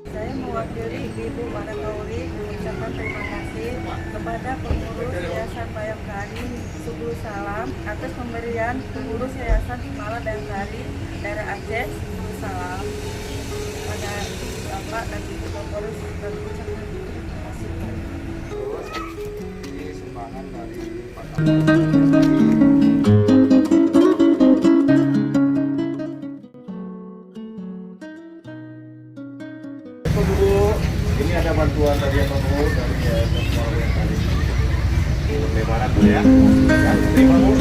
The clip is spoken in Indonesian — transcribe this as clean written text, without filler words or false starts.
Saya mewakili Ibu Warakauri mengucapkan terima kasih kepada pengurus Yayasan Bayangkari Subul Salam atas pemberian pengurus Yayasan Himala Bayangkari daerah Aceh Subul Salam pada Bapak dan Ibu pengurus dan ucapkan terima kasih. Ini sumbangan dari Pak Bu, ini ada bantuan dari yang Bu dari Yayasan Himala Bayangkari. Lebaran Bu ya. Terima Bu.